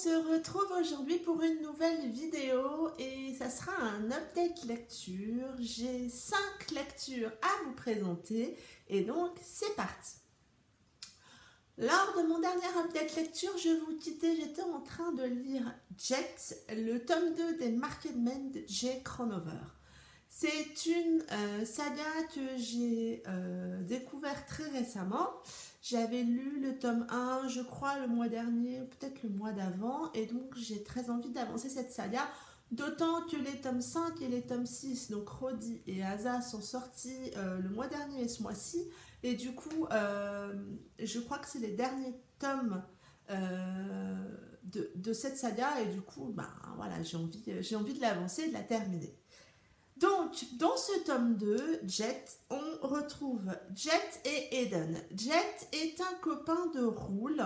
se retrouve aujourd'hui pour une nouvelle vidéo et ça sera un update lecture. J'ai 5 lectures à vous présenter et donc c'est parti. Lors de mon dernier update lecture, je vous quittais, j'étais en train de lire Jet, le tome 2 des Market Men de Jay Kronover. C'est une saga que j'ai découvert très récemment. J'avais lu le tome 1, je crois, le mois dernier, peut-être le mois d'avant, et donc j'ai très envie d'avancer cette saga, d'autant que les tomes 5 et les tomes 6, donc Rhodie et Asa, sont sortis le mois dernier et ce mois-ci, et du coup, je crois que c'est les derniers tomes de cette saga, et du coup, ben, voilà, j'ai envie de l'avancer et de la terminer. Donc, dans ce tome 2, Jet, on retrouve Jet et Eden. Jet est un copain de Rool,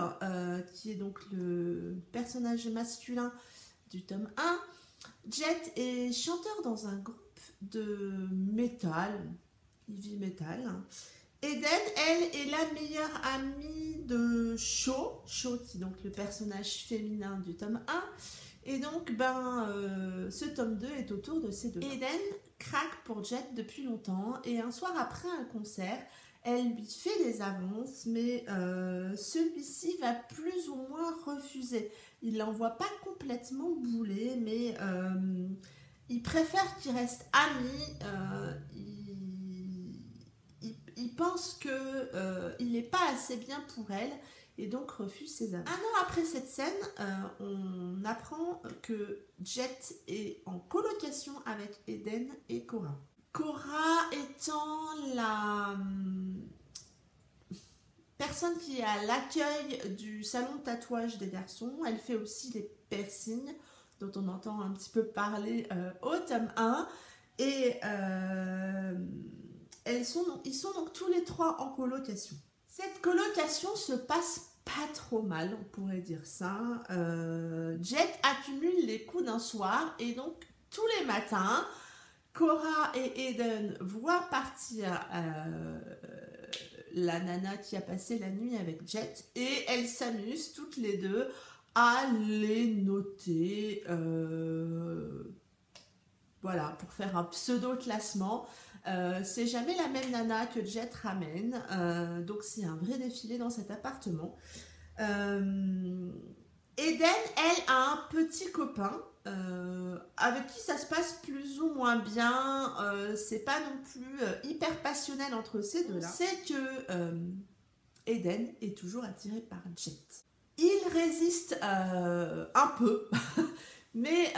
qui est donc le personnage masculin du tome 1. Jet est chanteur dans un groupe de métal, heavy metal. Eden, elle, est la meilleure amie de Sho, qui est donc le personnage féminin du tome 1. Et donc, ce tome 2 est autour de ces deux. Eden craque pour Jet depuis longtemps et un soir après un concert, elle lui fait des avances, mais celui-ci va plus ou moins refuser. Il l'envoie pas complètement bouler, mais il préfère qu'ils restent amis. Il pense qu'il n'est pas assez bien pour elle et donc refuse ses avances. Un an après cette scène, on apprend que Jet est en colocation avec Eden et Cora. Cora étant la personne qui est à l'accueil du salon de tatouage des garçons, elle fait aussi les piercings dont on entend un petit peu parler au tome 1 et ils sont donc tous les trois en colocation. Cette colocation se passe pas trop mal, on pourrait dire ça. Jet accumule les coups d'un soir et donc tous les matins, Cora et Eden voient partir la nana qui a passé la nuit avec Jet et elles s'amusent toutes les deux à les noter. Voilà, pour faire un pseudo-classement. C'est jamais la même nana que Jet ramène, donc c'est un vrai défilé dans cet appartement. Eden, elle, a un petit copain avec qui ça se passe plus ou moins bien. C'est pas non plus hyper passionnel entre ces deux-là. C'est que Eden est toujours attiré par Jet. Il résiste un peu. Mais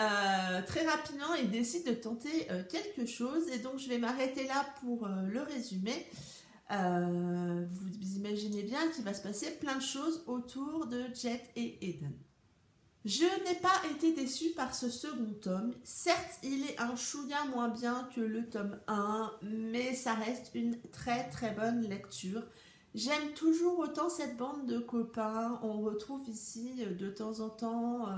très rapidement, il décide de tenter quelque chose et donc je vais m'arrêter là pour le résumer. Vous imaginez bien qu'il va se passer plein de choses autour de Jet et Eden. Je n'ai pas été déçue par ce second tome. Certes, il est un chouïa moins bien que le tome 1, mais ça reste une très très bonne lecture. J'aime toujours autant cette bande de copains. On retrouve ici de temps en temps...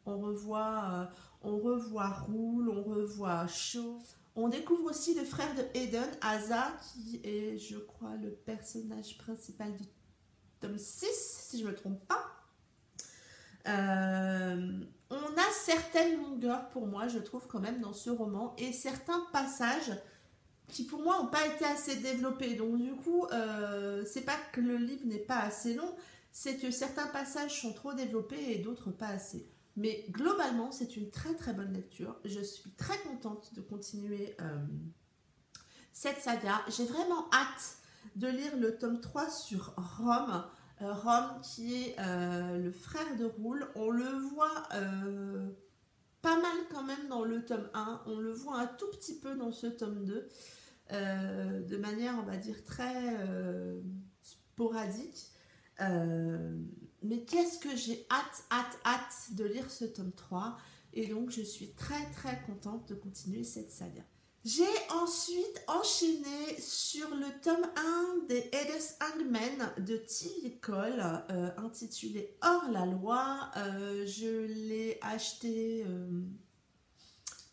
on revoit Rool, on revoit Sho. On découvre aussi le frère de Eden, Asa, qui est, je crois, le personnage principal du tome 6, si je ne me trompe pas. On a certaines longueurs pour moi, je trouve quand même, dans ce roman, et certains passages qui pour moi n'ont pas été assez développés. Donc du coup, c'est pas que le livre n'est pas assez long, c'est que certains passages sont trop développés et d'autres pas assez. Mais globalement, c'est une très très bonne lecture. Je suis très contente de continuer cette saga. J'ai vraiment hâte de lire le tome 3 sur Rom. Rom qui est le frère de Rool. On le voit pas mal quand même dans le tome 1. On le voit un tout petit peu dans ce tome 2. De manière, on va dire, très sporadique. Mais qu'est-ce que j'ai hâte de lire ce tome 3 et donc je suis très très contente de continuer cette saga. J'ai ensuite enchaîné sur le tome 1 des Hades Hangmen de Tilly Cole, intitulé Hors la loi. Je l'ai acheté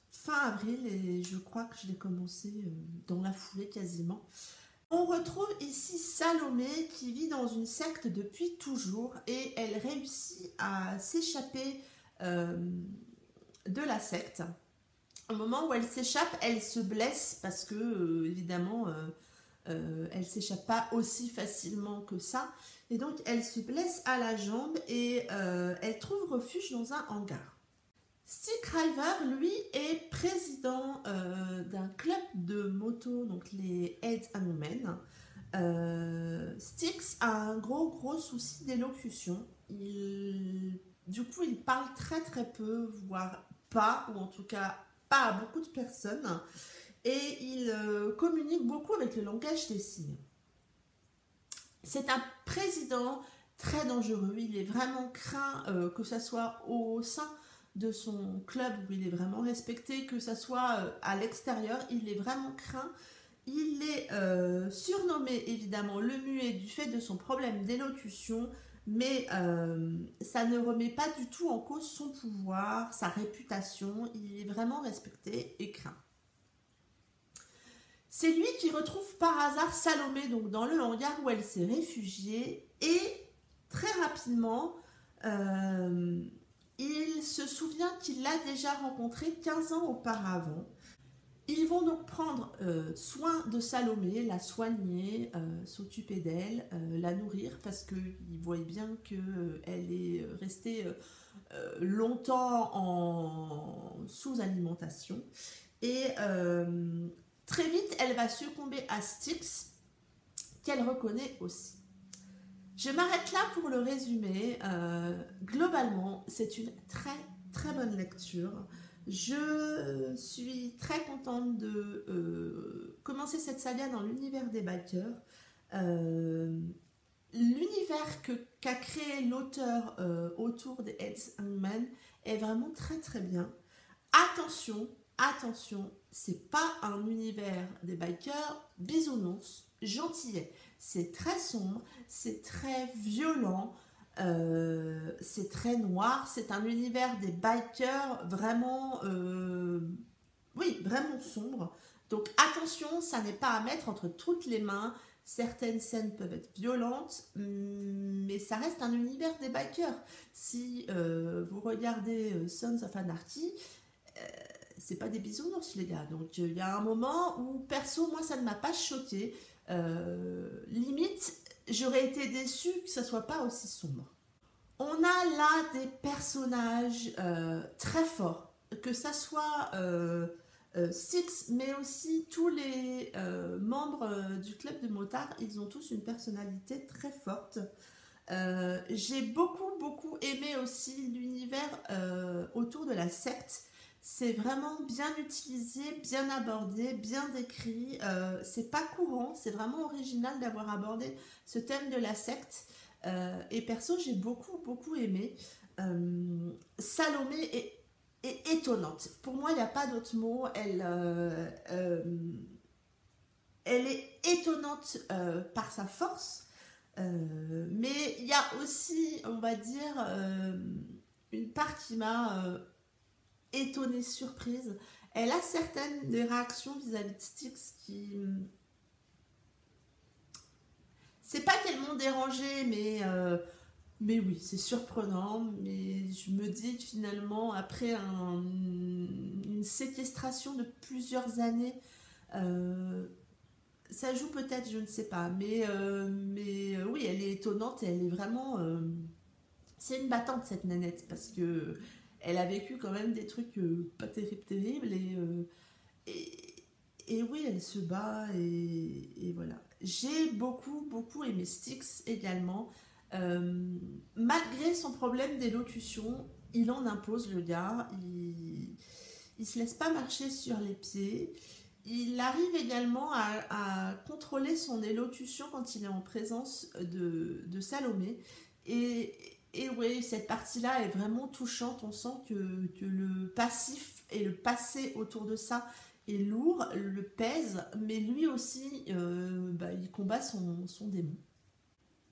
fin avril et je crois que je l'ai commencé dans la foulée quasiment. On retrouve ici Salomé qui vit dans une secte depuis toujours et elle réussit à s'échapper de la secte. Au moment où elle s'échappe, elle se blesse parce que, évidemment, elle s'échappe pas aussi facilement que ça. Et donc, elle se blesse à la jambe et elle trouve refuge dans un hangar. Stick River, lui, est président d'un club de moto, donc les Heads and Men. Styx a un gros souci d'élocution. Du coup, il parle très peu, voire pas, ou en tout cas pas à beaucoup de personnes. Et il communique beaucoup avec le langage des signes. C'est un président très dangereux. Il est vraiment craint, que ce soit au sein de son club où il est vraiment respecté, que ce soit à l'extérieur, il est vraiment craint. Il est surnommé évidemment le muet du fait de son problème d'élocution, mais ça ne remet pas du tout en cause son pouvoir, sa réputation. Il est vraiment respecté et craint. C'est lui qui retrouve par hasard Salomé donc dans le hangar où elle s'est réfugiée et très rapidement il se souvient qu'il l'a déjà rencontrée 15 ans auparavant. Ils vont donc prendre soin de Salomé, la soigner, s'occuper d'elle, la nourrir parce qu'ils voient bien qu'elle est restée longtemps en sous-alimentation. Et très vite, elle va succomber à Styx, qu'elle reconnaît aussi. Je m'arrête là pour le résumé. Globalement, c'est une très bonne lecture. Je suis très contente de commencer cette saga dans l'univers des bikers. L'univers qu'a créé l'auteur autour des Heads and Men est vraiment très bien. Attention, c'est pas un univers des bikers bisounours, gentillet. C'est très sombre, c'est très violent, c'est très noir. C'est un univers des bikers vraiment, vraiment sombre. Donc attention, ça n'est pas à mettre entre toutes les mains. Certaines scènes peuvent être violentes, mais ça reste un univers des bikers. Si vous regardez Sons of Anarchy, c'est pas des bisounours les gars. Donc il y a un moment où perso moi ça ne m'a pas choqué. Limite j'aurais été déçue que ça soit pas aussi sombre. On a là des personnages très forts, que ça soit Six, mais aussi tous les membres du club de motards, ils ont tous une personnalité très forte. J'ai beaucoup aimé aussi l'univers autour de la secte. C'est vraiment bien utilisé, bien abordé, bien décrit. C'est pas courant, c'est vraiment original d'avoir abordé ce thème de la secte. Et perso, j'ai beaucoup aimé. Salomé est étonnante. Pour moi, il n'y a pas d'autre mot. Elle est étonnante par sa force. Mais il y a aussi, on va dire, une part qui m'a étonnée, surprise. Elle a certaines des réactions vis-à-vis de Styx qui... C'est pas qu'elles m'ont dérangée, mais oui, c'est surprenant. Mais je me dis que finalement, après une séquestration de plusieurs années, ça joue peut-être, je ne sais pas. Mais oui, elle est étonnante et elle est vraiment... c'est une battante cette nanette parce que elle a vécu quand même des trucs pas terribles et oui, elle se bat et voilà. J'ai beaucoup aimé Styx également. Malgré son problème d'élocution, il en impose le gars. Il se laisse pas marcher sur les pieds. Il arrive également à contrôler son élocution quand il est en présence de Salomé. Et oui, cette partie-là est vraiment touchante. On sent que le passif et le passé autour de ça est lourd, le pèse, mais lui aussi, il combat son démon.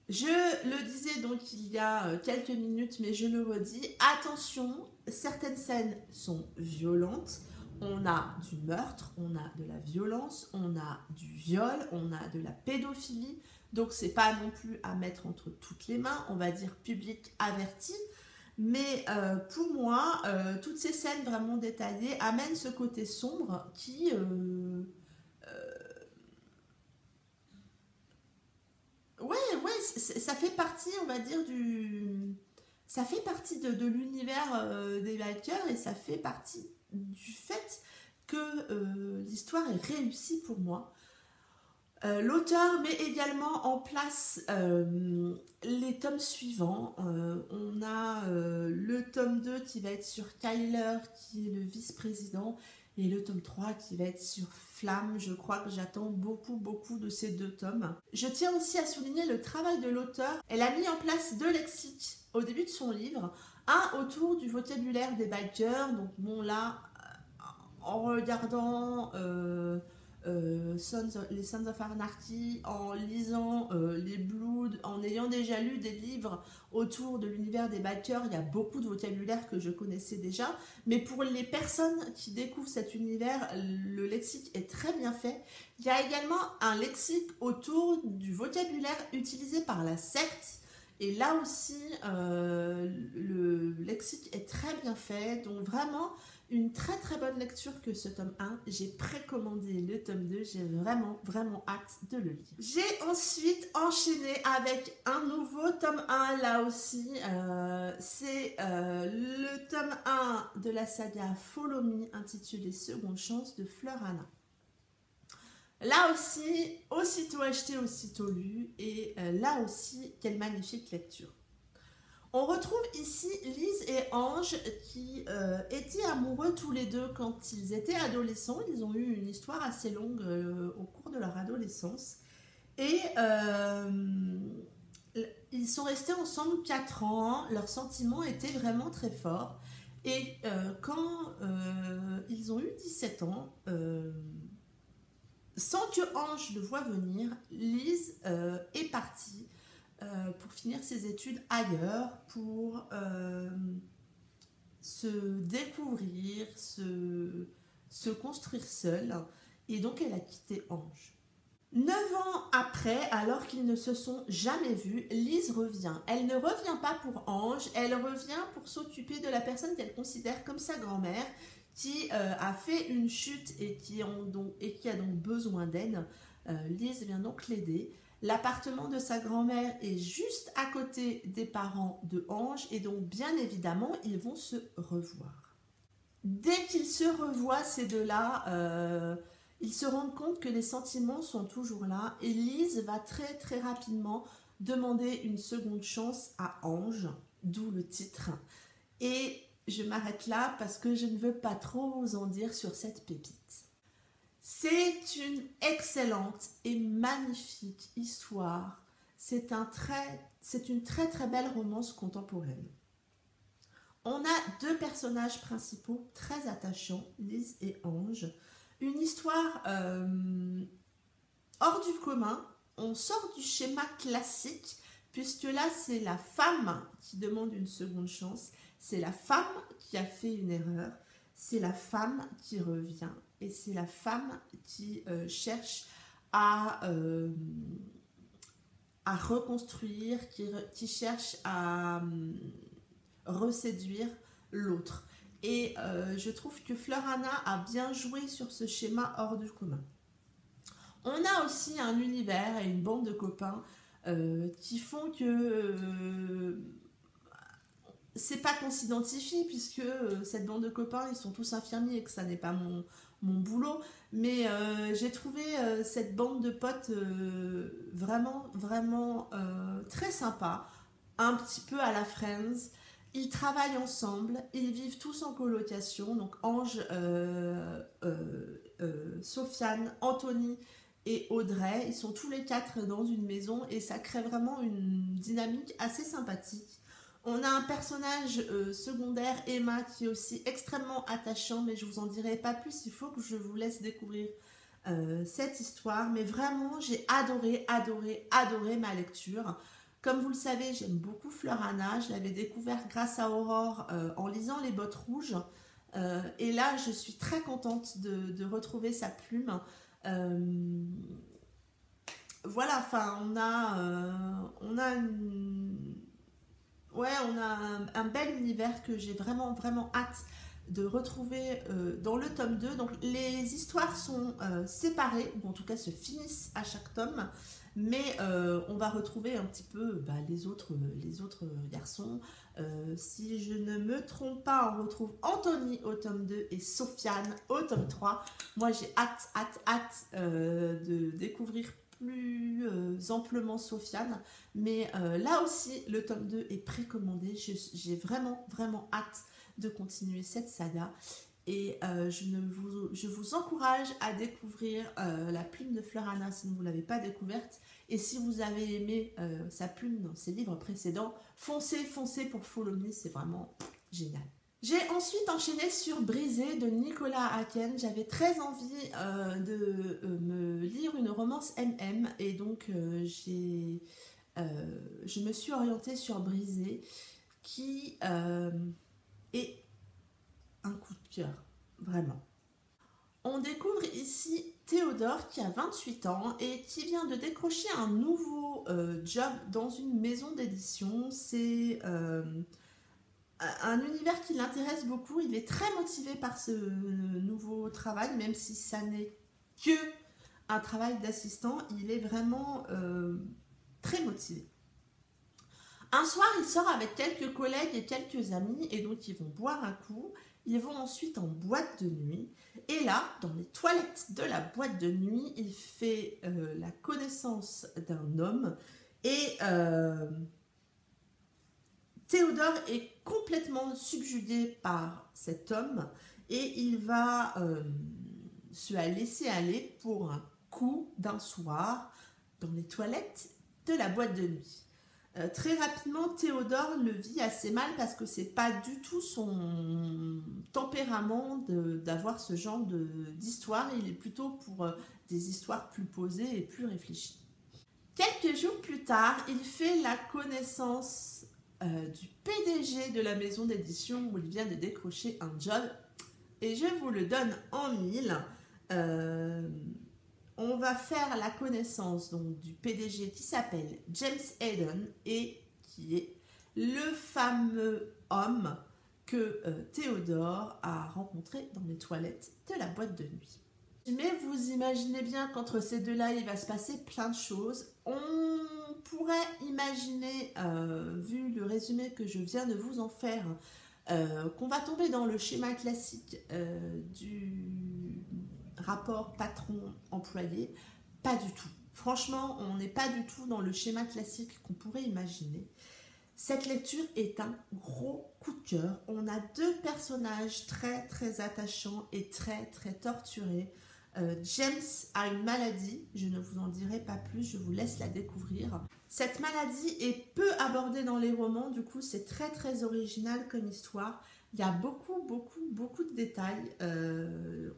Je le disais donc il y a quelques minutes, mais je le redis, attention, certaines scènes sont violentes. On a du meurtre, on a de la violence, on a du viol, on a de la pédophilie. Donc c'est pas non plus à mettre entre toutes les mains, on va dire public averti. Mais pour moi, toutes ces scènes vraiment détaillées amènent ce côté sombre qui... ouais, ça fait partie, on va dire, du... Ça fait partie de l'univers des bikers et ça fait partie du fait que l'histoire est réussie pour moi. L'auteur met également en place les tomes suivants. On a le tome 2 qui va être sur Kyler, qui est le vice-président, et le tome 3 qui va être sur Flamme. Je crois que j'attends beaucoup de ces deux tomes. Je tiens aussi à souligner le travail de l'auteur. Elle a mis en place deux lexiques au début de son livre. Un autour du vocabulaire des bikers. Donc bon là, en regardant... les Sons of Anarchy, en lisant les Bloods, en ayant déjà lu des livres autour de l'univers des bikers, il y a beaucoup de vocabulaire que je connaissais déjà, mais pour les personnes qui découvrent cet univers, le lexique est très bien fait. Il y a également un lexique autour du vocabulaire utilisé par la secte, et là aussi le lexique est très bien fait, donc vraiment une très bonne lecture que ce tome 1. J'ai précommandé le tome 2, j'ai vraiment hâte de le lire. J'ai ensuite enchaîné avec un nouveau tome 1, là aussi. C'est le tome 1 de la saga Follow Me, intitulé Seconde Chance de Fleur Anna. Là aussi, aussitôt acheté, aussitôt lu, et là aussi, quelle magnifique lecture. On retrouve ici Lise et Ange qui étaient amoureux tous les deux quand ils étaient adolescents. Ils ont eu une histoire assez longue au cours de leur adolescence. Et ils sont restés ensemble 4 ans. Leurs sentiments étaient vraiment très forts. Et quand ils ont eu 17 ans, sans que Ange le voie venir, Lise est partie pour finir ses études ailleurs, pour se découvrir, se construire seule. Et donc elle a quitté Ange. 9 ans après, alors qu'ils ne se sont jamais vus, Lise revient. Elle ne revient pas pour Ange, elle revient pour s'occuper de la personne qu'elle considère comme sa grand-mère, qui a fait une chute et qui a donc besoin d'aide. Lise vient donc l'aider. L'appartement de sa grand-mère est juste à côté des parents de Ange et donc bien évidemment ils vont se revoir. Dès qu'ils se revoient ces deux-là, ils se rendent compte que les sentiments sont toujours là et Lise va très rapidement demander une seconde chance à Ange, d'où le titre. Et je m'arrête là parce que je ne veux pas trop vous en dire sur cette pépite. C'est une excellente et magnifique histoire. C'est une très belle romance contemporaine. On a deux personnages principaux très attachants, Lise et Ange. Une histoire hors du commun. On sort du schéma classique, puisque là, c'est la femme qui demande une seconde chance. C'est la femme qui a fait une erreur. C'est la femme qui revient. Et c'est la femme qui cherche à reconstruire, qui cherche à reséduire l'autre. Et je trouve que Fleur Anna a bien joué sur ce schéma hors du commun. On a aussi un univers et une bande de copains qui font que c'est pas qu'on s'identifie, puisque cette bande de copains, ils sont tous infirmiers et que ça n'est pas mon boulot, mais j'ai trouvé cette bande de potes vraiment très sympa, un petit peu à la Friends. Ils travaillent ensemble, ils vivent tous en colocation, donc Ange, Sofiane, Anthony et Audrey, ils sont tous les 4 dans une maison et ça crée vraiment une dynamique assez sympathique. On a un personnage secondaire, Emma, qui est aussi extrêmement attachant, mais je vous en dirai pas plus, il faut que je vous laisse découvrir cette histoire. Mais vraiment, j'ai adoré ma lecture. Comme vous le savez, j'aime beaucoup Fleur Anna, je l'avais découvert grâce à Aurore en lisant Les Bottes Rouges. Et là, je suis très contente de retrouver sa plume. Voilà, enfin, on a ouais, on a un bel univers que j'ai vraiment, vraiment hâte de retrouver dans le tome 2. Donc, les histoires sont séparées, ou en tout cas se finissent à chaque tome, mais on va retrouver un petit peu les autres garçons. Si je ne me trompe pas, on retrouve Anthony au tome 2 et Sofiane au tome 3. Moi, j'ai hâte, hâte, hâte de découvrir plus amplement Sofiane. Mais là aussi, le tome 2 est précommandé. J'ai vraiment, vraiment hâte de continuer cette saga. Et je vous encourage à découvrir la plume de Fleurana si vous ne l'avez pas découverte. Et si vous avez aimé sa plume dans ses livres précédents, foncez, foncez pour Follow Me, c'est vraiment génial. J'ai ensuite enchaîné sur Brisé de Nicolas Haken. J'avais très envie de me lire une romance MM et donc je me suis orientée sur Brisé qui est un coup de cœur, vraiment. On découvre ici Théodore qui a 28 ans et qui vient de décrocher un nouveau job dans une maison d'édition. C'est un univers qui l'intéresse beaucoup. Il est très motivé par ce nouveau travail, même si ça n'est que un travail d'assistant. Il est vraiment très motivé. Un soir, il sort avec quelques collègues et quelques amis et donc ils vont boire un coup. Ils vont ensuite en boîte de nuit. Et là, dans les toilettes de la boîte de nuit, il fait la connaissance d'un homme. Et Théodore est complètement subjugué par cet homme. Et il va se laisser aller pour un coup d'un soir dans les toilettes de la boîte de nuit. Très rapidement, Théodore le vit assez mal parce que c'est pas du tout son tempérament d'avoir ce genre d'histoire. Il est plutôt pour des histoires plus posées et plus réfléchies. Quelques jours plus tard, il fait la connaissance du PDG de la maison d'édition où il vient de décrocher un job. Et je vous le donne en mille. On va faire la connaissance donc, du PDG qui s'appelle James Hayden et qui est le fameux homme que Théodore a rencontré dans les toilettes de la boîte de nuit. Mais vous imaginez bien qu'entre ces deux-là, il va se passer plein de choses. On pourrait imaginer, vu le résumé que je viens de vous en faire, qu'on va tomber dans le schéma classique du rapport patron-employé. Pas du tout. Franchement, on n'est pas du tout dans le schéma classique qu'on pourrait imaginer. Cette lecture est un gros coup de cœur. On a deux personnages très très attachants et très très torturés. James a une maladie, je ne vous en dirai pas plus, je vous laisse la découvrir. Cette maladie est peu abordée dans les romans, du coup c'est très très original comme histoire. Il y a beaucoup de détails.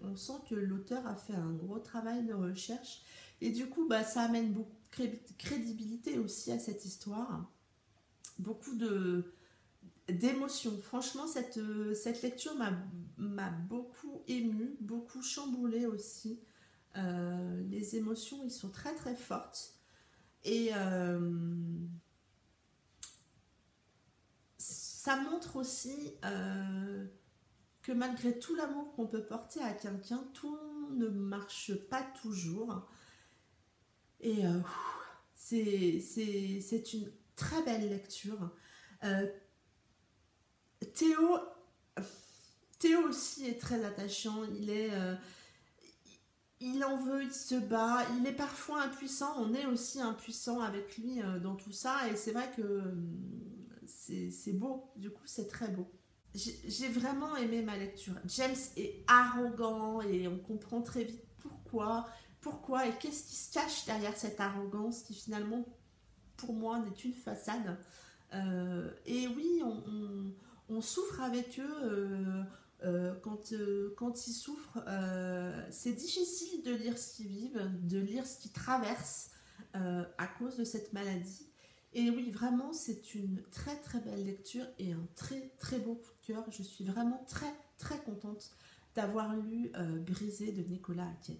On sent que l'auteur a fait un gros travail de recherche et du coup ça amène beaucoup de crédibilité aussi à cette histoire. Beaucoup d'émotions. Franchement, cette lecture m'a beaucoup émue, beaucoup chamboulée aussi. Les émotions, ils sont très très fortes. Et ça montre aussi que malgré tout l'amour qu'on peut porter à quelqu'un, tout ne marche pas toujours. Et c'est une très belle lecture. Théo aussi est très attachant. Il en veut, il se bat. Il est parfois impuissant. On est aussi impuissant avec lui dans tout ça. Et c'est vrai que c'est beau. Du coup, c'est très beau. J'ai vraiment aimé ma lecture. James est arrogant et on comprend très vite pourquoi et qu'est-ce qui se cache derrière cette arrogance qui finalement, pour moi, n'est qu'une façade. Et oui, on souffre avec eux quand ils souffrent. C'est difficile de lire ce qu'ils vivent, de lire ce qu'ils traversent à cause de cette maladie. Et oui, vraiment, c'est une très très belle lecture et un très très beau coup de cœur. Je suis vraiment très très contente d'avoir lu Brisé de Nicolas Haken.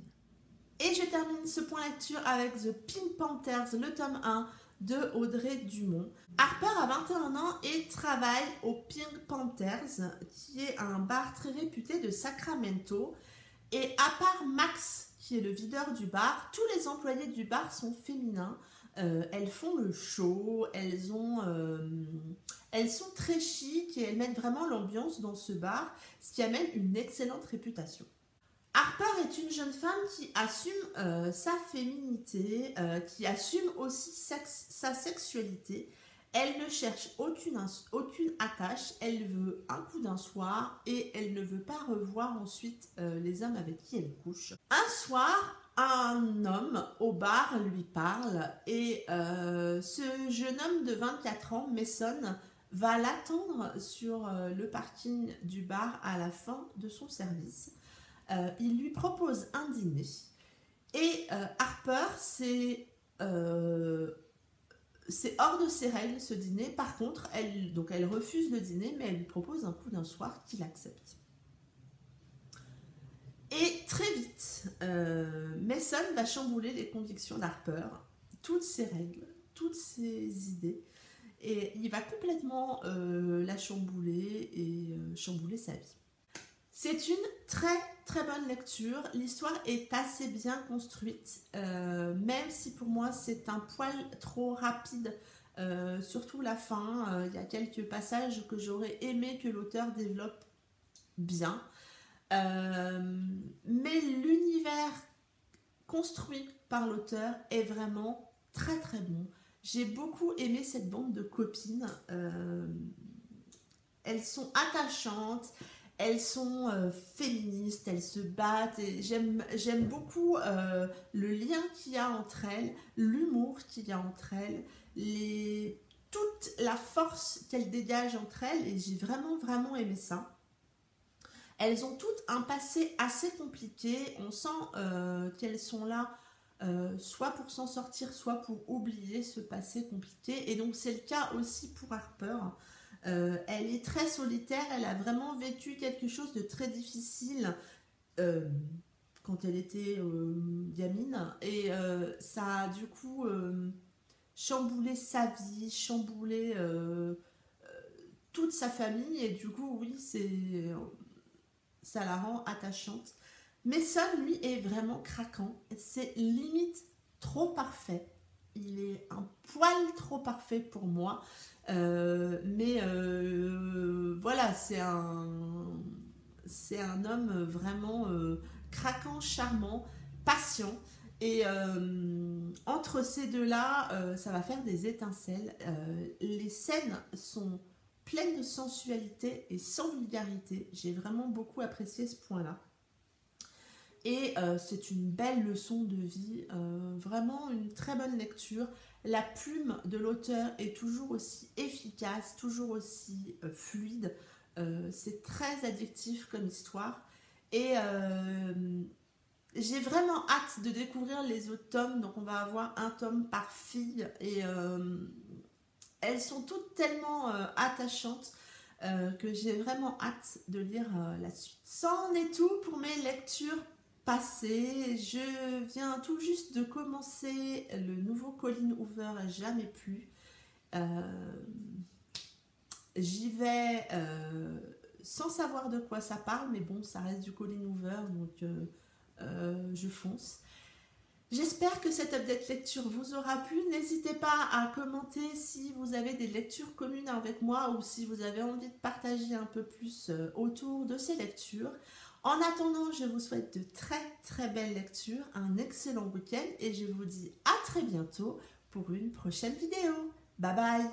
Et je termine ce point lecture avec The Pink Panthers, le tome 1 de Audrey Dumont. Harper a 21 ans et travaille au Pink Panthers, qui est un bar très réputé de Sacramento. Et à part Max, qui est le videur du bar, tous les employés du bar sont féminins. Elles font le show, elles sont très chic et elles mettent vraiment l'ambiance dans ce bar, ce qui amène une excellente réputation. Harper est une jeune femme qui assume sa féminité, qui assume aussi sa sexualité. Elle ne cherche aucune attache, elle veut un coup d'un soir et elle ne veut pas revoir ensuite les hommes avec qui elle couche. Un soir, un homme au bar lui parle et ce jeune homme de 24 ans, Mason, va l'attendre sur le parking du bar à la fin de son service. Il lui propose un dîner et Harper, c'est hors de ses règles ce dîner. Par contre, elle refuse le dîner, mais elle lui propose un coup d'un soir qu'il accepte. Et très vite, Mason va chambouler les convictions d'Harper, toutes ses règles, toutes ses idées, et il va complètement la chambouler et chambouler sa vie. C'est une très très bonne lecture, l'histoire est assez bien construite, même si pour moi c'est un poil trop rapide, surtout la fin, il y a quelques passages que j'aurais aimé que l'auteur développe bien, mais l'univers construit par l'auteur est vraiment très très bon. J'ai beaucoup aimé cette bande de copines, elles sont attachantes, elles sont féministes, elles se battent et j'aime beaucoup le lien qu'il y a entre elles, l'humour qu'il y a entre elles, toute la force qu'elles dégagent entre elles et j'ai vraiment aimé ça. Elles ont toutes un passé assez compliqué, on sent qu'elles sont là soit pour s'en sortir, soit pour oublier ce passé compliqué et donc c'est le cas aussi pour Harper. Elle est très solitaire, elle a vraiment vécu quelque chose de très difficile quand elle était gamine et ça a du coup chamboulé sa vie, chamboulé toute sa famille et du coup oui ça la rend attachante. Mason lui est vraiment craquant, c'est limite trop parfait, il est un poil trop parfait pour moi. Mais voilà, c'est un homme vraiment craquant, charmant, patient et entre ces deux-là, ça va faire des étincelles. Les scènes sont pleines de sensualité et sans vulgarité. J'ai vraiment beaucoup apprécié ce point-là. Et c'est une belle leçon de vie, vraiment une très bonne lecture. La plume de l'auteur est toujours aussi efficace, toujours aussi fluide. C'est très addictif comme histoire. Et j'ai vraiment hâte de découvrir les autres tomes. Donc on va avoir un tome par fille. Et elles sont toutes tellement attachantes que j'ai vraiment hâte de lire la suite. Ça en est tout pour mes lectures passé. Je viens tout juste de commencer le nouveau Colleen Hoover, Jamais plus. J'y vais sans savoir de quoi ça parle, mais bon, ça reste du Colleen Hoover, donc je fonce. J'espère que cette update lecture vous aura plu. N'hésitez pas à commenter si vous avez des lectures communes avec moi ou si vous avez envie de partager un peu plus autour de ces lectures. En attendant, je vous souhaite de très très belles lectures, un excellent week-end et je vous dis à très bientôt pour une prochaine vidéo. Bye bye!